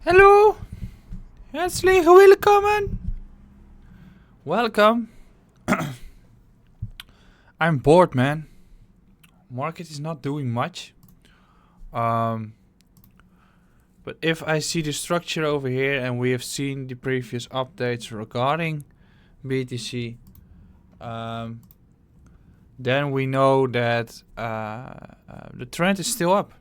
Hallo, herzlich willkommen. Welcome. I'm bored, man. Market is not doing much. But if I see the structure over here, and we have seen the previous updates regarding BTC, then we know that the trend is still up.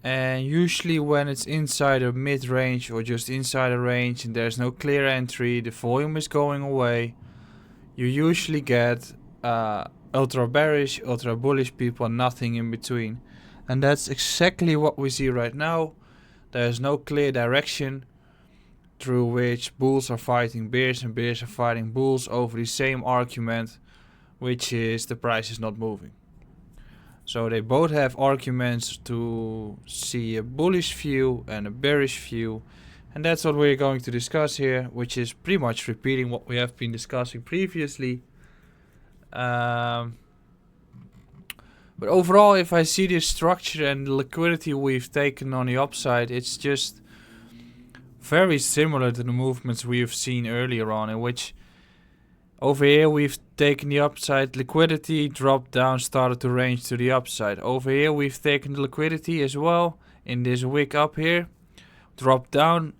And usually when it's inside a mid-range or just inside a range and there's no clear entry, the volume is going away, you usually get ultra bearish, ultra bullish people, nothing in between. And that's exactly what we see right now. There's no clear direction through which bulls are fighting bears and bears are fighting bulls over the same argument, which is the price is not moving. So they both have arguments to see a bullish view and a bearish view. And that's what we're going to discuss here, which is pretty much repeating what we have been discussing previously. But overall, if I see this structure and the liquidity we've taken on the upside, it's just very similar to the movements we have seen earlier on, in which over here we've taken the upside, liquidity dropped down, started to range to the upside. Over here we've taken the liquidity as well in this wick up here, dropped down,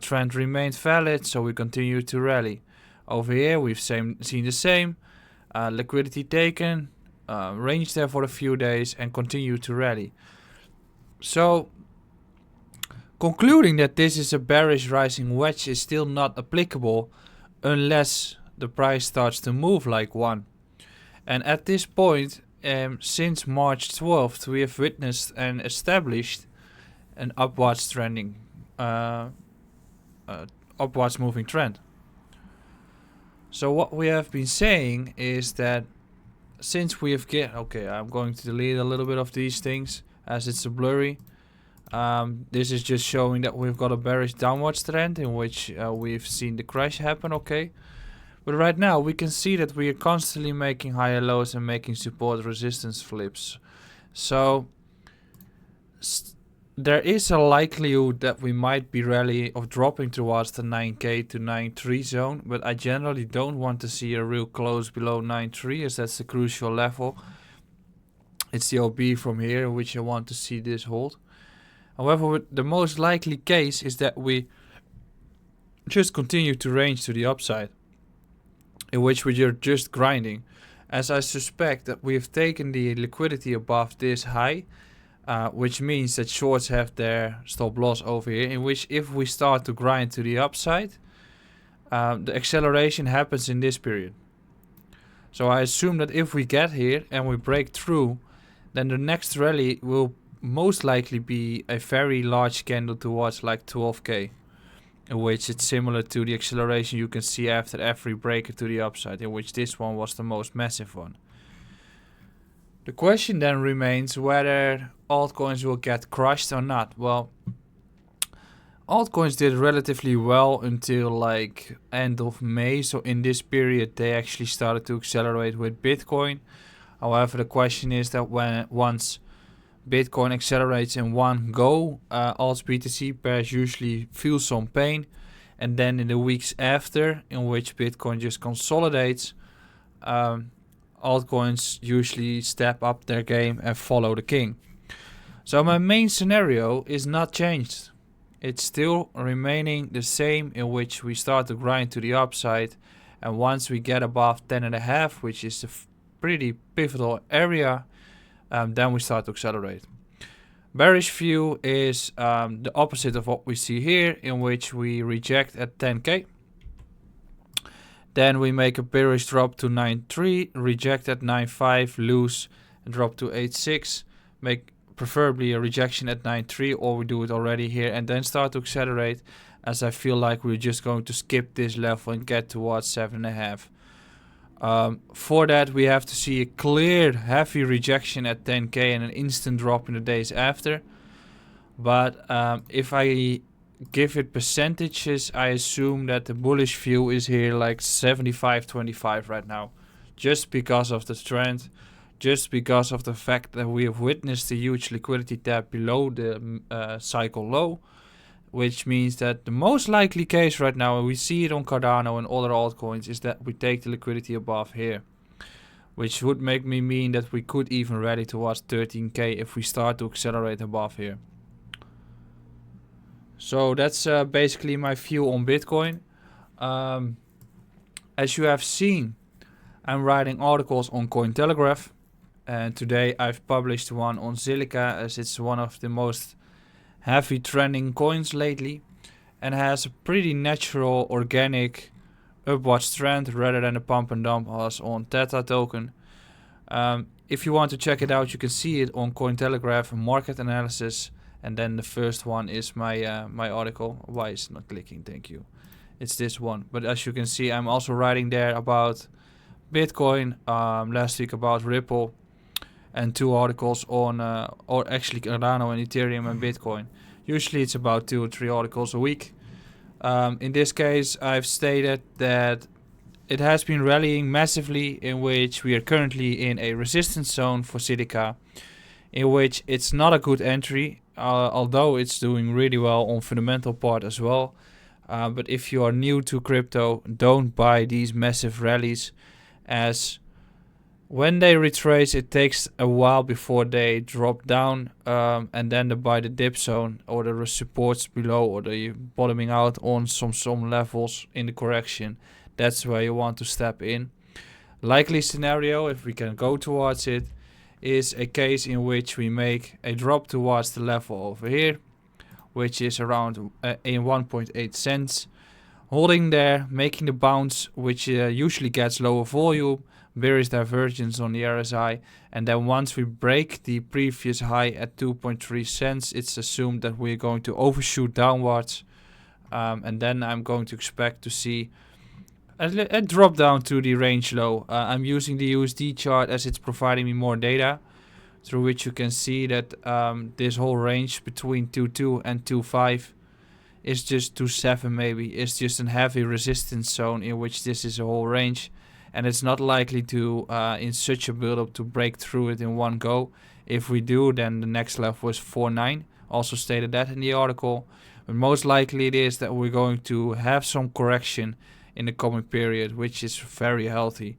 trend remained valid, so we continue to rally. Over here we've seen the same, liquidity taken, range there for a few days and continue to rally. So concluding that this is a bearish rising wedge is still not applicable unless the price starts to move like one. And at this point, since March 12th, we have witnessed and established an upwards trending, upwards moving trend. So what we have been saying is that since we have I'm going to delete a little bit of these things as it's a blurry. This is just showing that we've got a bearish downwards trend in which we've seen the crash happen, okay. But right now we can see that we are constantly making higher lows and making support resistance flips. So there is a likelihood that we might be rally of dropping towards the 9k to 9.3 zone, but I generally don't want to see a real close below 9.3 as that's the crucial level. It's the OB from here in which I want to see this hold. However, the most likely case is that we just continue to range to the upside, in which we are just grinding, as I suspect that we have taken the liquidity above this high, which means that shorts have their stop loss over here, in which if we start to grind to the upside, the acceleration happens in this period. So I assume that if we get here and we break through, then the next rally will most likely be a very large candle towards like 12k. In which it's similar to the acceleration you can see after every breaker to the upside, in which this one was the most massive one. The question then remains whether altcoins will get crushed or not. Well, altcoins did relatively well until like end of May, so in this period they actually started to accelerate with Bitcoin. However, the question is that once Bitcoin accelerates in one go, alt BTC pairs usually feel some pain, and then in the weeks after, in which Bitcoin just consolidates, altcoins usually step up their game and follow the king. So my main scenario is not changed. It's still remaining the same, in which we start to grind to the upside, and once we get above 10.5, which is a pretty pivotal area, then we start to accelerate. Bearish view is the opposite of what we see here, in which we reject at 10k. Then we make a bearish drop to 9.3, reject at 9.5, lose, and drop to 8.6. Make preferably a rejection at 9.3, or we do it already here and then start to accelerate, as I feel like we're just going to skip this level and get towards 7.5. For that we have to see a clear heavy rejection at 10k and an instant drop in the days after. But if I give it percentages, I assume that the bullish view is here like 75-25 right now, just because of the trend, just because of the fact that we have witnessed a huge liquidity tap below the cycle low, which means that the most likely case right now, and we see it on Cardano and other altcoins, is that we take the liquidity above here, which would make me mean that we could even rally towards 13k if we start to accelerate above here. So that's basically my view on Bitcoin. As you have seen, I'm writing articles on CoinTelegraph, and today I've published one on Zilliqa, as it's one of the most heavy trending coins lately and has a pretty natural organic upwards trend rather than a pump and dump as on Theta token. If you want to check it out, you can see it on CoinTelegraph market analysis, and then the first one is my my article. Why is it not clicking? Thank you. It's this one. But as you can see, I'm also writing there about Bitcoin, last week about Ripple, and 2 articles on, or actually Cardano and Ethereum and Bitcoin. Usually it's about 2 or 3 articles a week. In this case, I've stated that it has been rallying massively, in which we are currently in a resistance zone for Zilliqa, in which it's not a good entry, although it's doing really well on fundamental part as well. But if you are new to crypto, don't buy these massive rallies, as when they retrace, it takes a while before they drop down, and then they buy the dip zone or the supports below, or the bottoming out on some levels in the correction. That's where you want to step in. Likely scenario, if we can go towards it, is a case in which we make a drop towards the level over here, which is around 1.8 cents. Holding there, making the bounce, which usually gets lower volume, bearish divergence on the RSI, and then once we break the previous high at 2.3 cents, it's assumed that we're going to overshoot downwards, and then I'm going to expect to see a drop down to the range low. I'm using the USD chart as it's providing me more data, through which you can see that this whole range between 2.2 and 2.5 is just 2.7 maybe, is just a heavy resistance zone in which this is a whole range. And it's not likely to, in such a build-up, to break through it in one go. If we do, then the next level is 4.9. Also stated that in the article. But most likely it is that we're going to have some correction in the coming period, which is very healthy.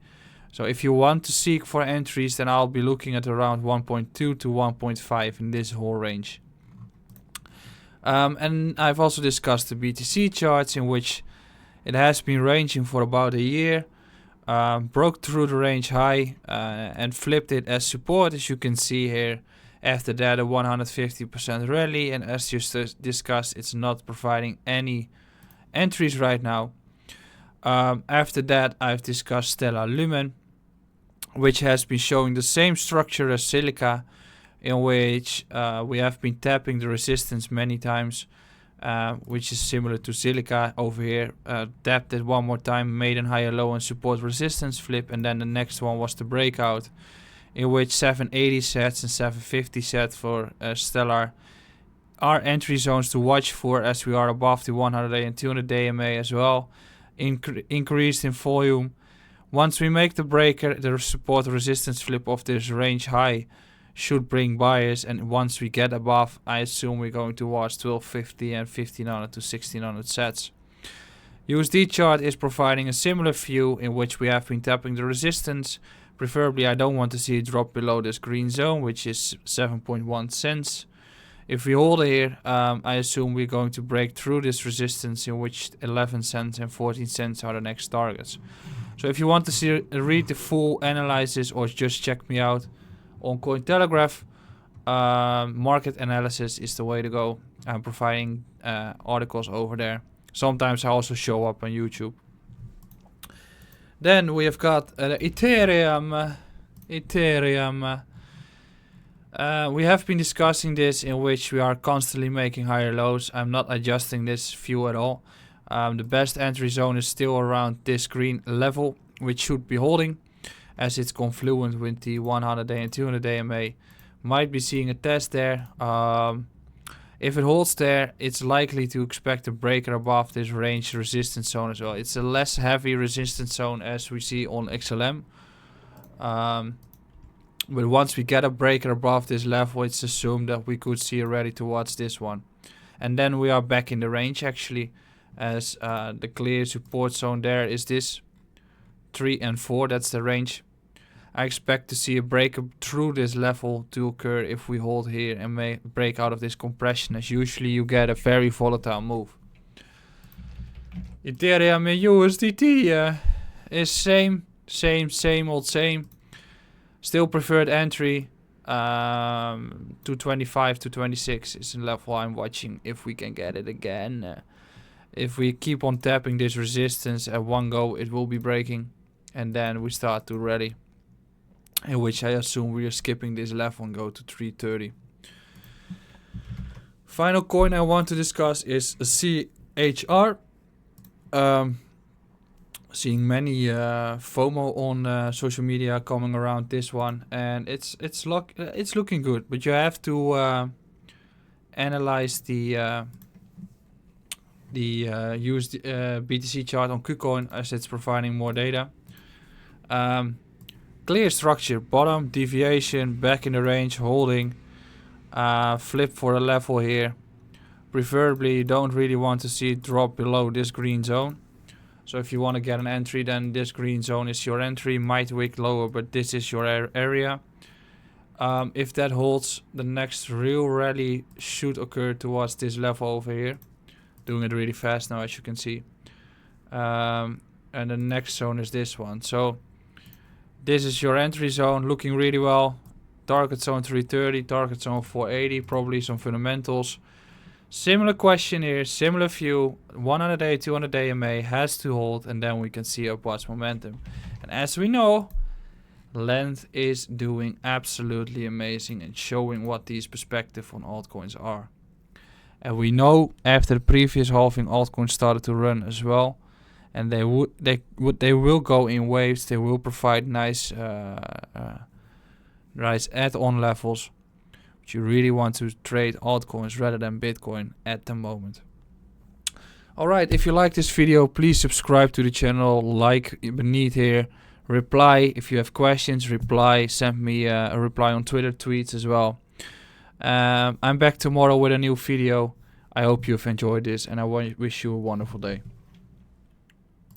So if you want to seek for entries, then I'll be looking at around 1.2 to 1.5 in this whole range. And I've also discussed the BTC charts, in which it has been ranging for about a year. Broke through the range high and flipped it as support, as you can see here. After that, a 150% rally, and as just discussed, it's not providing any entries right now. After that, I've discussed Stellar Lumen, which has been showing the same structure as Zilliqa, in which we have been tapping the resistance many times, which is similar to Zilliqa over here. Tapped it one more time, made a higher low and support resistance flip, and then the next one was the breakout, in which 780 sets and 750 set for Stellar are entry zones to watch for, as we are above the 100-day and 200-day EMA as well. Increased in volume. Once we make the breaker, the support resistance flip of this range high should bring buyers, and once we get above, I assume we're going towards 1250 and 1500 to 1600 sets. USD chart is providing a similar view, in which we have been tapping the resistance. Preferably, I don't want to see it drop below this green zone, which is 7.1 cents. If we hold here, I assume we're going to break through this resistance, in which 11 cents and 14 cents are the next targets. So if you want to read the full analysis, or just check me out on CoinTelegraph, market analysis is the way to go. I'm providing articles over there. Sometimes I also show up on YouTube. Then we have got Ethereum. We have been discussing this, in which we are constantly making higher lows. I'm not adjusting this view at all. The best entry zone is still around this green level, which should be holding, as it's confluent with the 100-day and 200-day EMA. Might be seeing a test there. If it holds there, it's likely to expect a breaker above this range resistance zone as well. It's a less heavy resistance zone as we see on XLM. But once we get a breaker above this level, it's assumed that we could see a rally towards this one. and then we are back in the range actually, as the clear support zone there is this 3 and 4. That's the range. I expect to see a breakup through this level to occur if we hold here and may break out of this compression, as usually you get a very volatile move. Ethereum and USDT is same old same. Still preferred entry. 225 to 26 is a level I'm watching if we can get it again. If we keep on tapping this resistance at one go, it will be breaking, and then we start to rally, in which I assume we are skipping this level and go to 330. Final coin I want to discuss is a CHR. Seeing many FOMO on social media coming around this one, and it's looking good, but you have to analyze the BTC chart on KuCoin, as it's providing more data. Clear structure, bottom, deviation, back in the range, holding, flip for a level here. Preferably you don't really want to see it drop below this green zone. So if you want to get an entry, then this green zone is your entry. Might wick lower, but this is your area. If that holds, the next real rally should occur towards this level over here. Doing it really fast now, as you can see. And the next zone is this one. So this is your entry zone, looking really well. Target zone 330, target zone 480, probably some fundamentals. Similar question here, similar view. 100 day, 200 day MA has to hold, and then we can see upwards momentum. And as we know, length is doing absolutely amazing and showing what these perspectives on altcoins are. And we know after the previous halving, altcoins started to run as well, and they will go in waves. They will provide nice add-on levels. But you really want to trade altcoins rather than Bitcoin at the moment. Alright, if you like this video, please subscribe to the channel, like beneath here, reply if you have questions, reply, send me a reply on Twitter, tweets as well. I'm back tomorrow with a new video. I hope you've enjoyed this, and I wish you a wonderful day.